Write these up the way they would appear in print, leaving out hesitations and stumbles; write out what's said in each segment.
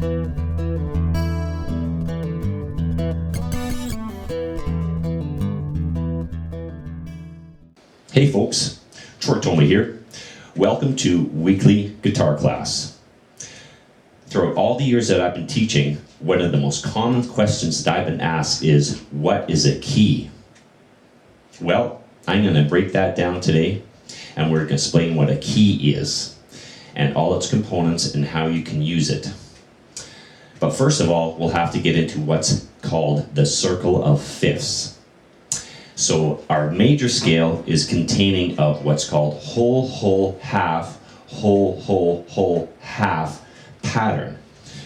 Hey folks, Troy Toma here. Welcome to weekly guitar class. Throughout all the years that I've been teaching, one of the most common questions that I've been asked is, what is a key? Well, I'm going to break that down today, and we're going to explain what a key is, and all its components and how you can use it. But first of all, we'll have to get into what's called the circle of fifths. So our major scale is containing of what's called whole, whole, half, whole, whole, whole, half pattern.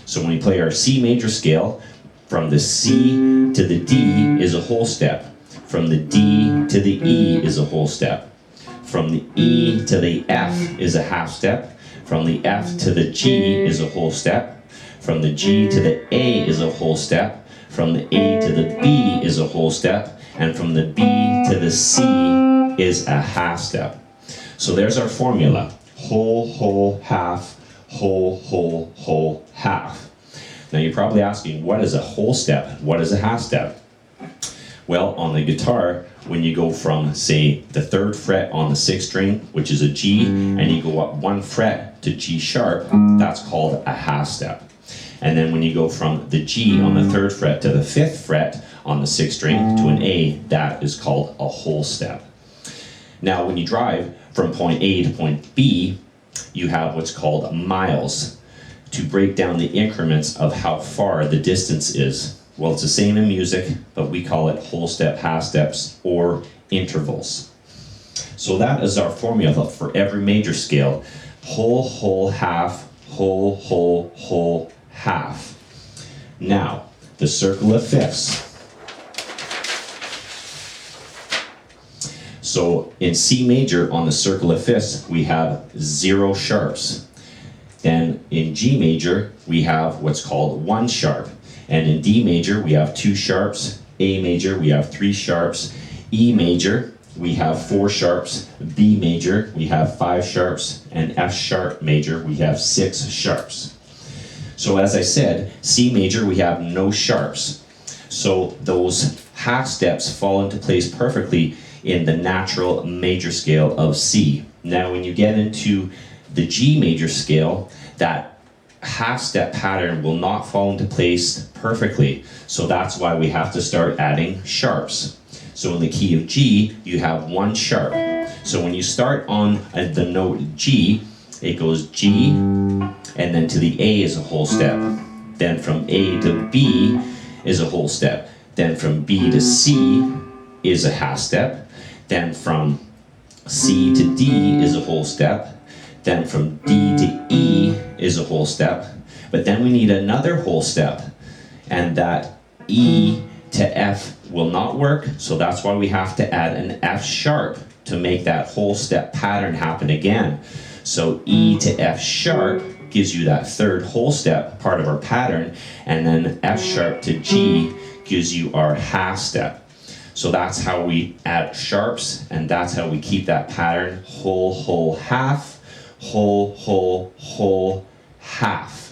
So when we play our C major scale, from the C to the D is a whole step. From the D to the E is a whole step. From the E to the F is a half step. From the F to the G is a whole step. From the G to the A is a whole step. From the A to the B is a whole step. And from the B to the C is a half step. So there's our formula. Whole, whole, half, whole, whole, whole, half. Now you're probably asking, what is a whole step? What is a half step? Well, on the guitar, when you go from, say, the 3rd fret on the 6th string, which is a G, and you go up 1 fret to G sharp, that's called a half step. And then when you go from the G on the 3rd fret to the 5th fret on the 6th string to an A, that is called a whole step. Now when you drive from point A to point B, you have what's called miles to break down the increments of how far the distance is. Well, it's the same in music, but we call it whole step, half steps, or intervals. So that is our formula for every major scale. Whole, whole, half, whole, whole, whole, half. Now, the circle of fifths. So in C major on the circle of fifths, we have 0 sharps. Then in G major, we have what's called 1 sharp. And in D major, we have 2 sharps. A major, we have 3 sharps. E major, we have 4 sharps. B major, we have 5 sharps. And F sharp major, we have 6 sharps. So as I said, C major, we have no sharps. So those half steps fall into place perfectly in the natural major scale of C. Now when you get into the G major scale, that half step pattern will not fall into place perfectly. So that's why we have to start adding sharps. So in the key of G, you have 1 sharp. So when you start on the note G, it goes G, and then to the A is a whole step. Then from A to B is a whole step. Then from B to C is a half step. Then from C to D is a whole step. Then from D to E is a whole step. But then we need another whole step. And that E to F will not work, so that's why we have to add an F sharp to make that whole step pattern happen again. So E to F sharp gives you that 3rd whole step, part of our pattern, and then F sharp to G gives you our half step. So that's how we add sharps, and that's how we keep that pattern whole, whole, half, whole, whole, whole, half.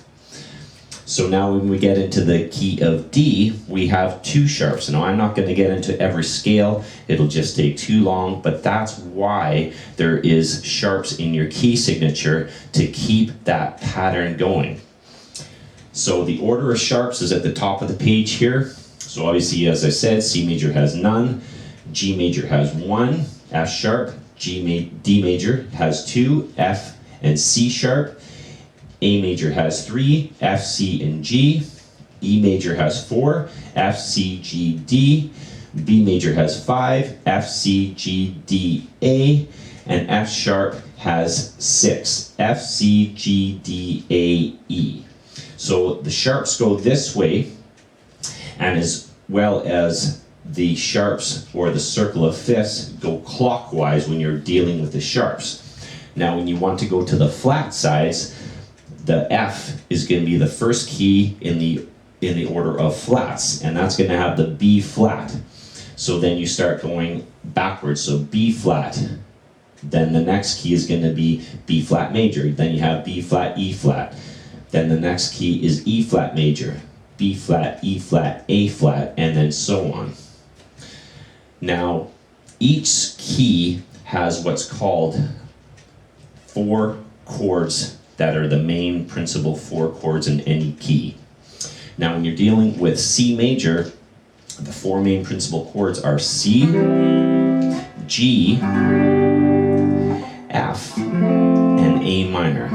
So now when we get into the key of D, we have 2 sharps. Now I'm not going to get into every scale, it'll just take too long, but that's why there is sharps in your key signature to keep that pattern going. So the order of sharps is at the top of the page here. So obviously, as I said, C major has none, G major has 1, F sharp, D major has 2, F and C sharp, A major has 3, F, C, and G, E major has 4, F, C, G, D, B major has 5, F, C, G, D, A, and F sharp has 6, F, C, G, D, A, E. So the sharps go this way, and as well as the sharps or the circle of fifths go clockwise when you're dealing with the sharps. Now when you want to go to the flat sides, the F is going to be the first key in the order of flats, and that's going to have the B flat. So then you start going backwards, so B flat. Then the next key is going to be B flat major. Then you have B flat, E flat. Then the next key is E flat major, B flat, E flat, A flat, and then so on. Now, each key has what's called 4 chords that are the main principal 4 chords in any key. Now, when you're dealing with C major, the 4 main principal chords are C, G, F, and A minor.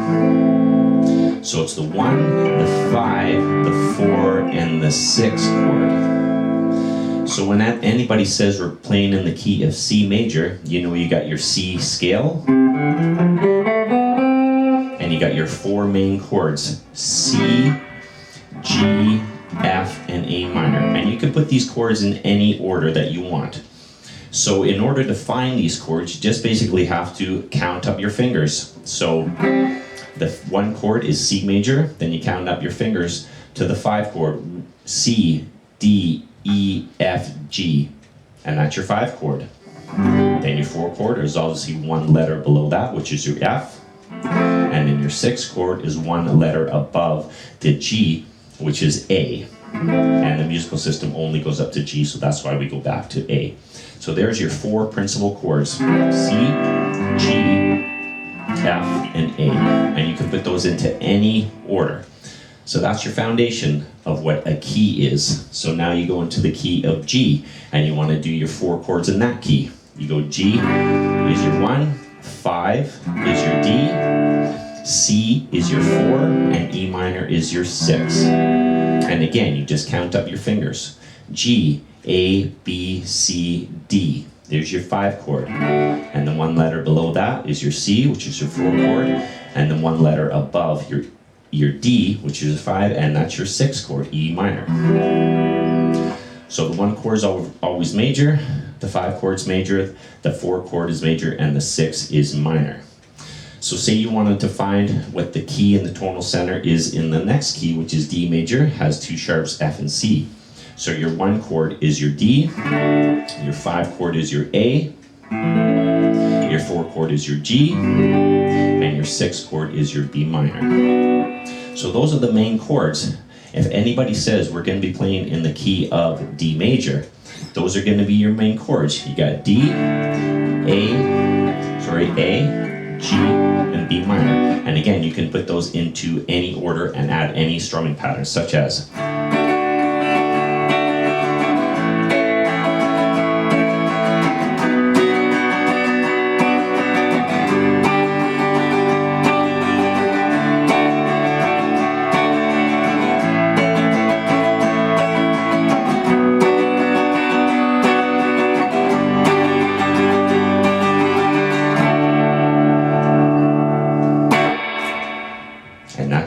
So it's the 1, the 5, the 4, and the 6 chord. So when anybody says we're playing in the key of C major, you know you got your C scale, and you got your 4 main chords, C, G, F, and A minor. And you can put these chords in any order that you want. So in order to find these chords, you just basically have to count up your fingers. So the 1 chord is C major, then you count up your fingers to the 5 chord, C, D, E, F, G, and that's your 5 chord. Then your 4 chord is obviously 1 letter below that, which is your F, and then your 6 chord is 1 letter above the G, which is A. And the musical system only goes up to G, so that's why we go back to A. So there's your 4 principal chords, C, G, F, and A. And you can put those into any order. So that's your foundation of what a key is. So now you go into the key of G, and you want to do your 4 chords in that key. You go G is your 1, 5 is your D, C is your 4, and E minor is your 6. And again, you just count up your fingers. G, A, B, C, D. There's your 5 chord. And the 1 letter below that is your C, which is your 4 chord, and the 1 letter above your D, which is a 5, and that's your 6 chord, E minor. So the 1 chord is always major, the 5 chord's major, the 4 chord is major, and the 6 is minor. So say you wanted to find what the key in the tonal center is in the next key, which is D major, has 2 sharps, F and C. So your 1 chord is your D, your 5 chord is your A, your 4 chord is your G, and your 6 chord is your B minor. So those are the main chords. If anybody says we're going to be playing in the key of D major, those are going to be your main chords. You got D, A, G, and B minor. And again, you can put those into any order and add any strumming patterns, such as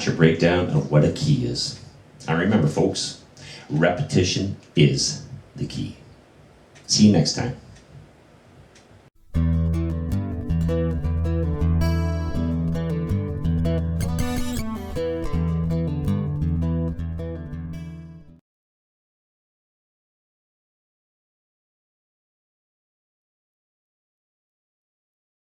your breakdown of what a key is. And remember, folks, repetition is the key. See you next time.